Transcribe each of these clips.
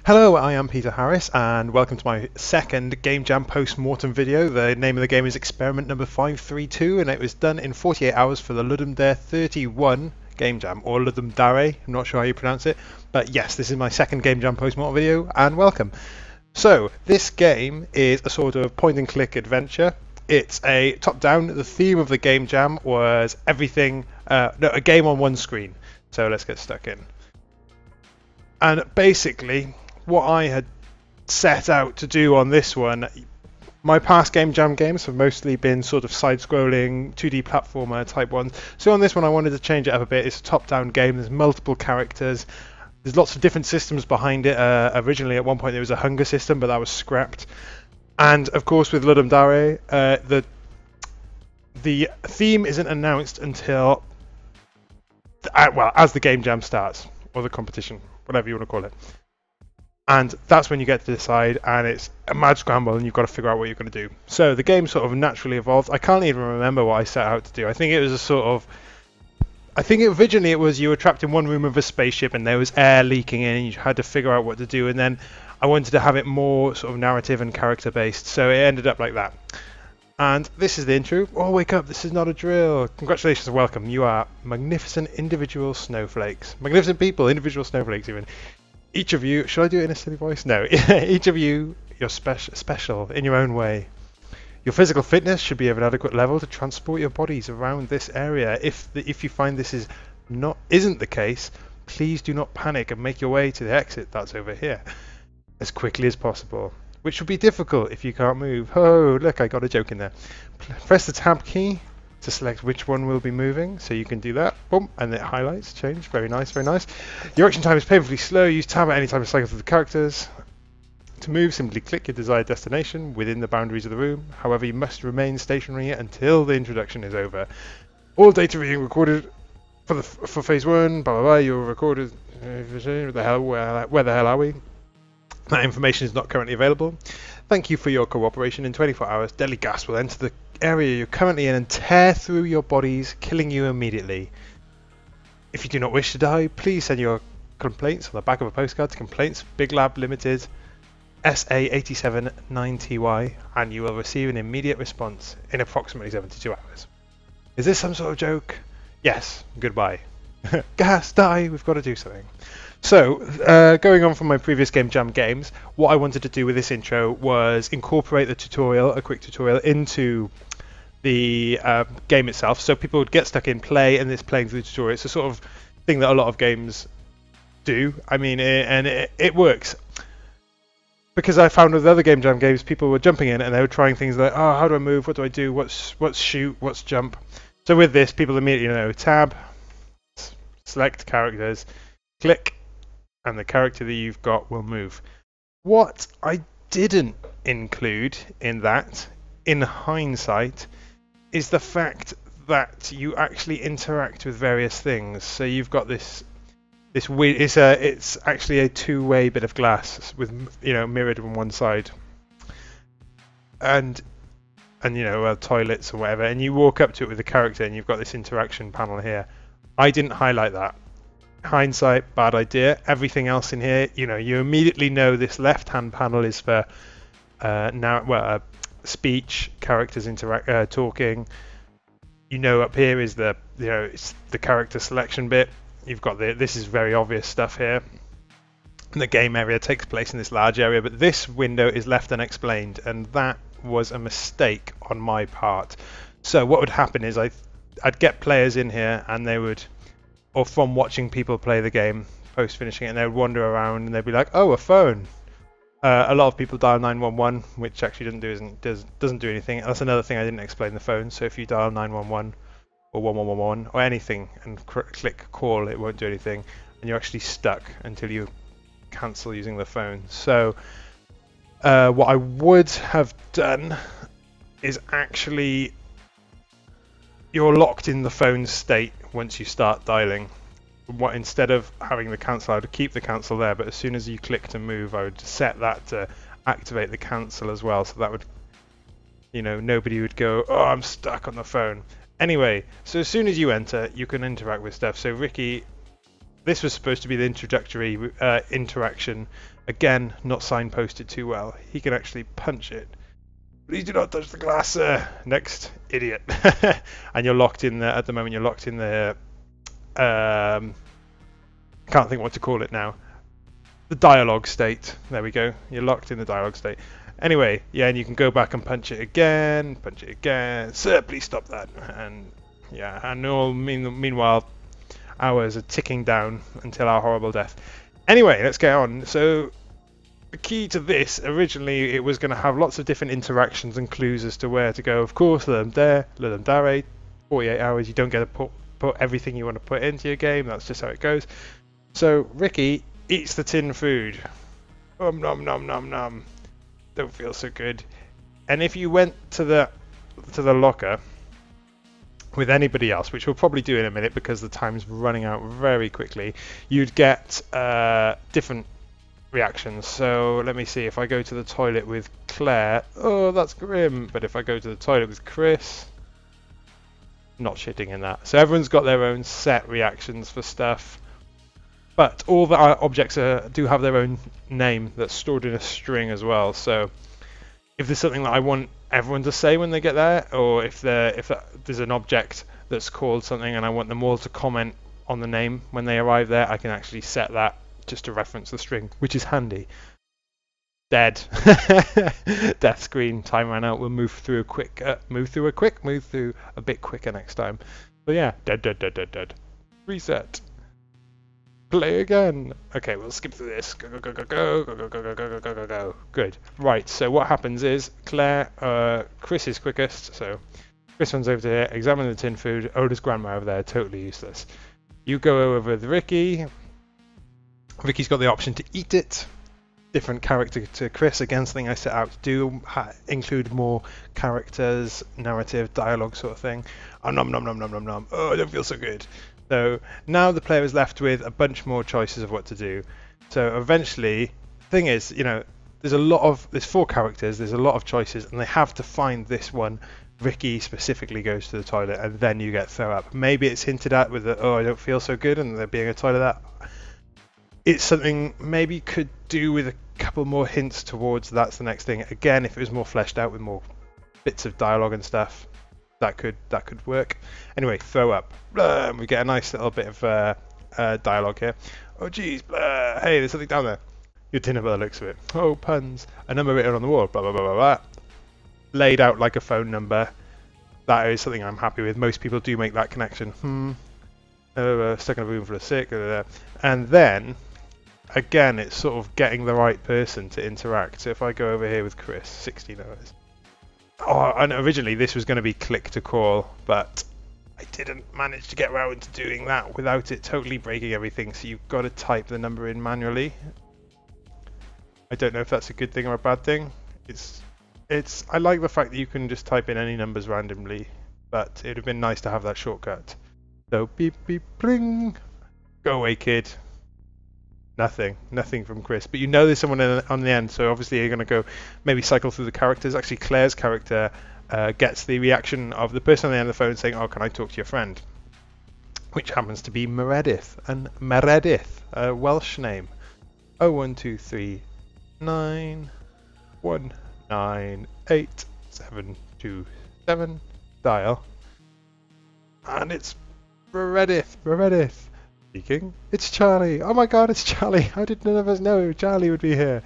Hello, I am Peter Harris, and welcome to my second Game Jam post-mortem video. The name of the game is Experiment number 532, and it was done in 48 hours for the Ludum Dare 31 Game Jam, or Ludum Dare, I'm not sure how you pronounce it, but yes, this is my second Game Jam post-mortem video, and welcome. So, this game is a sort of point-and-click adventure. It's a top-down. The theme of the Game Jam was everything, a game on one screen. So let's get stuck in. And basically, what I had set out to do on this one, my past Game Jam games have mostly been sort of side-scrolling, 2D platformer type ones. So on this one I wanted to change it up a bit. It's a top-down game, there's multiple characters, there's lots of different systems behind it. Originally at one point there was a hunger system, but that was scrapped. And of course with Ludum Dare, the theme isn't announced until, well, as the Game Jam starts, or the competition, whatever you want to call it. And that's when you get to decide, and it's a mad scramble, and you've got to figure out what you're going to do. So the game sort of naturally evolved. I can't even remember what I set out to do. I think it was a sort of... originally it was you were trapped in one room of a spaceship, and there was air leaking in, and you had to figure out what to do. And then I wanted to have it more sort of narrative and character-based, so it ended up like that. And this is the intro. Oh, wake up, this is not a drill. Congratulations and welcome. You are magnificent individual snowflakes. Magnificent people, individual snowflakes even. Each of you, should I do it in a silly voice? No. Each of you, you're special in your own way. Your physical fitness should be of an adequate level to transport your bodies around this area. If you find this isn't the case, please do not panic and make your way to the exit that's over here as quickly as possible. Which will be difficult if you can't move. Oh, look, I got a joke in there. Press the tab key to select which one will be moving, so you can do that. Boom, and it highlights, change. Very nice, very nice. Your action time is painfully slow. Use tab at any time to cycle through the characters. To move, simply click your desired destination within the boundaries of the room. However, you must remain stationary until the introduction is over. All data being recorded for phase one. Blah blah blah. You're recorded. Where the hell are we? That information is not currently available. Thank you for your cooperation. In 24 hours, deadly gas will enter the area you're currently in and tear through your bodies, killing you immediately. If you do not wish to die, please send your complaints on the back of a postcard to Complaints Big Lab Limited SA8790Y, and you will receive an immediate response in approximately 72 hours. Is this some sort of joke? Yes. Goodbye. Gas, die, we've got to do something. So, going on from my previous Game Jam games, what I wanted to do with this intro was incorporate the tutorial, a quick tutorial, into the game itself, so people would get stuck in, play, and it's playing through the tutorial. It's a sort of thing that a lot of games do. I mean, it works. Because I found with other Game Jam games, people were jumping in and they were trying things like, oh, how do I move? What do I do? What's shoot? What's jump? So with this, people immediately know tab, select characters, click, and the character that you've got will move. What I didn't include in that, in hindsight, is the fact that you actually interact with various things. So you've got this weird, it's actually a two-way bit of glass with, you know, mirrored on one side, and you know, toilets or whatever, and you walk up to it with the character and you've got this interaction panel here. I didn't highlight that. Hindsight, bad idea. Everything else in here, you know, you immediately know this left-hand panel is for speech, characters talking. You know, up here is the, you know, it's the character selection bit. You've got this is very obvious stuff here. And the game area takes place in this large area, but this window is left unexplained, and that was a mistake on my part. So what would happen is I'd get players in here, and they would, or from watching people play the game post finishing it, and they would wander around and they'd be like, oh, a phone. A lot of people dial 911, which actually doesn't do anything. That's another thing I didn't explain, the phone. So if you dial 911 or 1111 or anything and click call, it won't do anything, and you're actually stuck until you cancel using the phone. So what I would have done is actually, you're locked in the phone state once you start dialing. Instead of having the cancel, I would keep the cancel there, but as soon as you click to move, I would set that to activate the cancel as well, so that would, you know, nobody would go, oh, I'm stuck on the phone. Anyway, so as soon as you enter, you can interact with stuff. So Ricky This was supposed to be the introductory interaction. Again, not signposted too well. He can actually punch it. Please do not touch the glass, sir. Next, idiot. And you're locked in there at the moment. You're locked in the. Can't think what to call it now. The dialogue state. There we go. You're locked in the dialogue state. Anyway, yeah, and you can go back and punch it again. Punch it again. Sir, please stop that. And yeah, and meanwhile, hours are ticking down until our horrible death. Anyway, let's get on. So the key to this, originally it was going to have lots of different interactions and clues as to where to go. Of course, Ludum Dare, 48 hours, you don't get to put everything you want to put into your game, that's just how it goes. So Ricky eats the tin food. Nom nom nom nom. Don't feel so good. And if you went to the locker with anybody else, which we'll probably do in a minute because the time's running out very quickly, you'd get different reactions. So let me see, if I go to the toilet with Claire, oh, that's grim. But if I go to the toilet with Chris, not shitting in that. So everyone's got their own set reactions for stuff, but all the objects do have their own name that's stored in a string as well. So if there's something that I want everyone to say when they get there, or if there's an object that's called something and I want them all to comment on the name when they arrive there, I can actually set that just to reference the string, which is handy. Dead. Death screen. Time ran out. We'll move through a bit quicker next time. But yeah, dead. Reset. Play again. Okay, we'll skip through this. Go. Good. Right, so what happens is Chris is quickest, so Chris runs over to here, examine the tin food. Oda's grandma over there, totally useless. You go over with Ricky. Ricky's got the option to eat it. Different character to Chris. Again, something I set out to do, include more characters, narrative, dialogue sort of thing. Oh, nom. Oh, I don't feel so good. So now the player is left with a bunch more choices of what to do. So eventually, thing is, there's 4 characters, there's a lot of choices, and they have to find this one. Ricky specifically goes to the toilet, and then you get throw up. Maybe it's hinted at with the, oh, I don't feel so good, and there being a toilet that. It's something maybe you could do with a couple more hints towards that's the next thing. Again, if it was more fleshed out with more bits of dialogue and stuff, that could work. Anyway, throw up. We get a nice little bit of dialogue here. Oh geez, hey, there's something down there. Your dinner by the looks of it. Oh, puns. A number written on the wall. Blah blah blah blah blah. Laid out like a phone number. That is something I'm happy with. Most people do make that connection. Stuck in a room full of sick. And then, again, it's sort of getting the right person to interact. So if I go over here with Chris, 16 hours. Oh, and originally this was going to be click to call, but I didn't manage to get around to doing that without it totally breaking everything. So you've got to type the number in manually. I don't know if that's a good thing or a bad thing. I like the fact that you can just type in any numbers randomly, but it'd have been nice to have that shortcut. So beep beep bling. Go away, kid. Nothing from Chris. But there's someone on the end, so obviously you're going to go maybe cycle through the characters. Actually, Claire's character gets the reaction of the person on the end of the phone saying, oh, can I talk to your friend? Which happens to be Meredith. And Meredith, a Welsh name. 0123191987727. Dial. And it's Meredith. Speaking. It's Charlie. Oh my god, it's Charlie. How did none of us know Charlie would be here?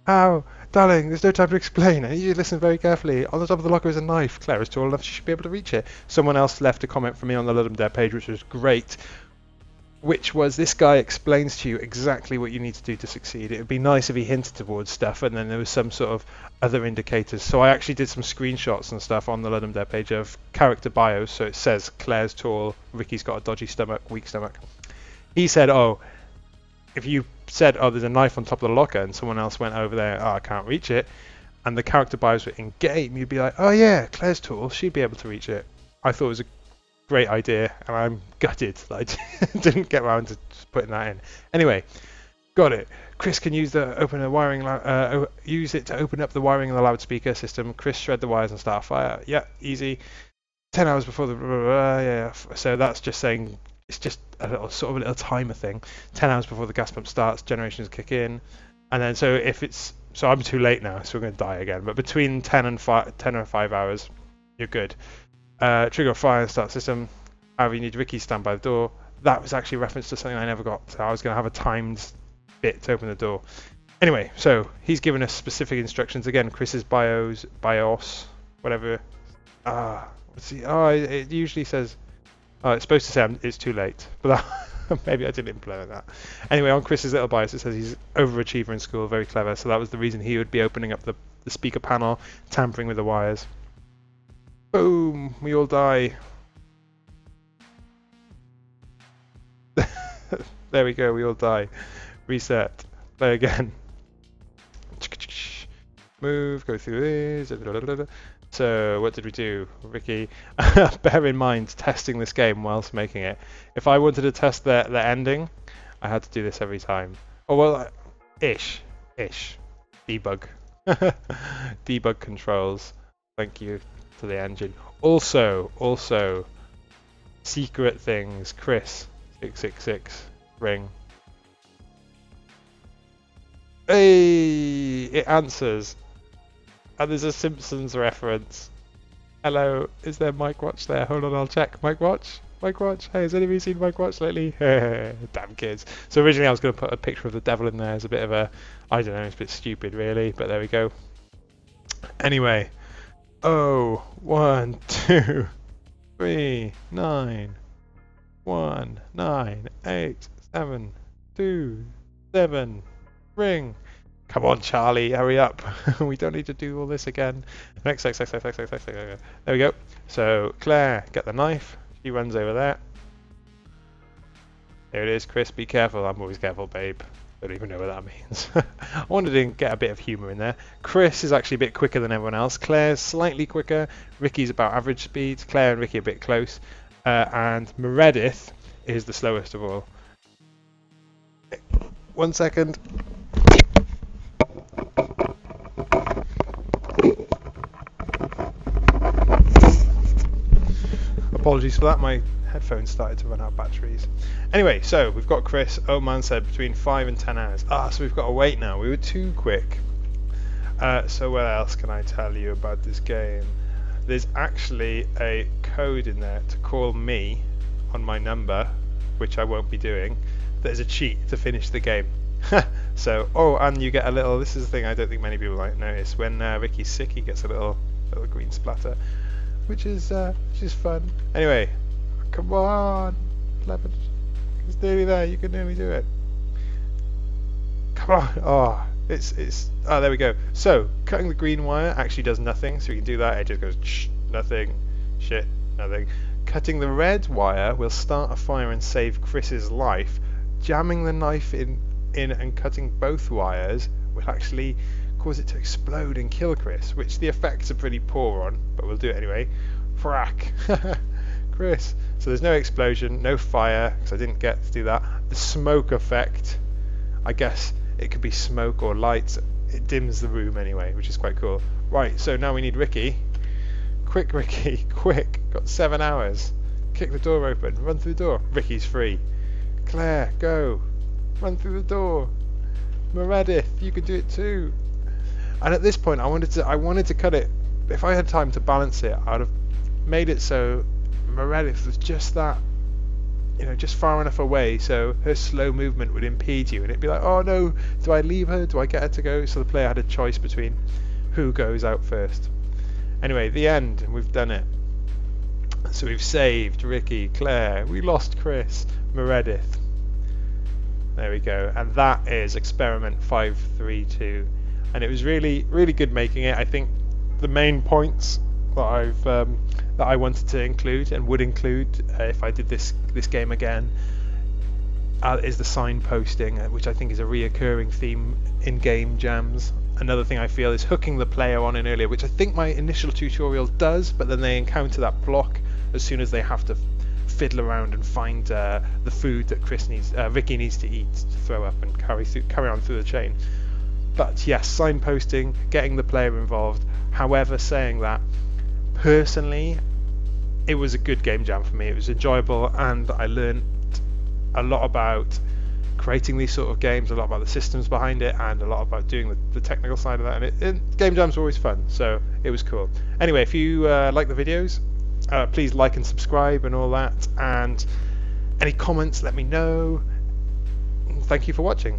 How? Darling, there's no time to explain. I need you to listen very carefully. On the top of the locker is a knife. Claire is tall enough she should be able to reach it. Someone else left a comment for me on the Ludum Dare page, which was great. Which was, this guy explains to you exactly what you need to do to succeed. It would be nice if he hinted towards stuff and then there was some sort of other indicators. So I actually did some screenshots and stuff on the Ludum Dare page of character bios. So it says Claire's tall, Ricky's got a dodgy stomach, weak stomach. He said, oh, if you said, oh, there's a knife on top of the locker and someone else went over there, oh, I can't reach it, and the character bios were in game, you'd be like, oh yeah, Claire's tall, she'd be able to reach it. I thought it was a great idea, and I'm gutted that I didn't get around to putting that in. Anyway, got it. Chris can use it to open up the wiring in the loudspeaker system. Chris shred the wires and start a fire. Yeah, easy. 10 hours before the yeah. So that's just saying it's just a little sort of a little timer thing. 10 hours before the gas pump starts, generations kick in, and then so if it's so I'm too late now, so we're going to die again. But between 10 and 5 hours, you're good. Trigger a fire and start system. However, you need Ricky to stand by the door. That was actually a reference to something I never got. So I was going to have a timed bit to open the door. Anyway, so he's given us specific instructions. Again, Chris's BIOS, whatever. Let's see. Oh, it usually says. Oh, it's supposed to say it's too late, but maybe I didn't implement that. Anyway, on Chris's little BIOS, it says he's overachiever in school, very clever. So that was the reason he would be opening up the speaker panel, tampering with the wires. Boom! We all die. There we go. We all die. Reset. Play again. Move. Go through this. So what did we do, Ricky? Bear in mind, testing this game whilst making it. If I wanted to test the ending, I had to do this every time. Oh well, ish. Debug. Debug controls. Thank you to the engine. Also, secret things. Chris 666 ring. Hey, it answers. And there's a Simpsons reference. Hello, is there Mike Watch there? Hold on, I'll check. Mike Watch? Hey, has anybody seen Mike Watch lately? Damn kids. So originally I was going to put a picture of the devil in there as a bit of a, I don't know, it's a bit stupid really, but there we go. Anyway. 1, 2, 3, 9, 1, 9, 8, 7, 2, 7, ring. Come on, Charlie, hurry up. We don't need to do all this again. Next. There we go. So, Claire, get the knife. She runs over there. There it is, Chris, be careful. I'm always careful, babe. Don't even know what that means. I wanted to get a bit of humour in there. Chris is actually a bit quicker than everyone else. Claire's slightly quicker. Ricky's about average speed. Claire and Ricky are a bit close. And Meredith is the slowest of all. 1 second. Apologies for that, my headphones started to run out of batteries. Anyway, so we've got Chris. Old man said between 5 and 10 hours. So we've got to wait now. We were too quick. So what else can I tell you about this game? There's actually a code in there to call me on my number, which I won't be doing. There's a cheat to finish the game. So, and you get a little, this is the thing I don't think many people might notice, when Ricky's sick he gets a little green splatter, which is fun. Anyway, come on, Clever, it's nearly there, you can nearly do it. Come on, there we go. So, cutting the green wire actually does nothing, so we can do that, it just goes nothing, shit, nothing. Cutting the red wire will start a fire and save Chris's life. Jamming the knife in and cutting both wires will actually cause it to explode and kill Chris, which the effects are pretty poor on, but we'll do it anyway. Frack. Chris. So there's no explosion, no fire, because I didn't get to do that. The smoke effect, I guess it could be smoke or light. It dims the room anyway, which is quite cool. Right, so now we need Ricky. Quick, Ricky, quick. Got 7 hours. Kick the door open, run through the door. Ricky's free. Claire, go. Run through the door. Meredith, you can do it too. And at this point I wanted to cut it. If I had time to balance it, I'd have made it so Meredith was just that, just far enough away so her slow movement would impede you, and it'd be like, oh no, do I leave her? Do I get her to go? So the player had a choice between who goes out first. Anyway, the end, and we've done it. So we've saved Ricky, Claire, we lost Chris, Meredith. There we go, and that is experiment 532, and it was really, really good making it. I think the main points that I wanted to include and would include if I did this game again is the signposting, which I think is a reoccurring theme in game jams. Another thing I feel is hooking the player on in earlier, which I think my initial tutorial does, but then they encounter that block as soon as they have to fiddle around and find the food that Ricky needs to eat to throw up and carry on through the chain. But yes, signposting, getting the player involved. However, saying that, personally, it was a good game jam for me. It was enjoyable, and I learned a lot about creating these sort of games, a lot about the systems behind it, and a lot about doing the technical side of that. And game jams are always fun, so it was cool. Anyway, if you like the videos, please like and subscribe and all that. And any comments, let me know. Thank you for watching.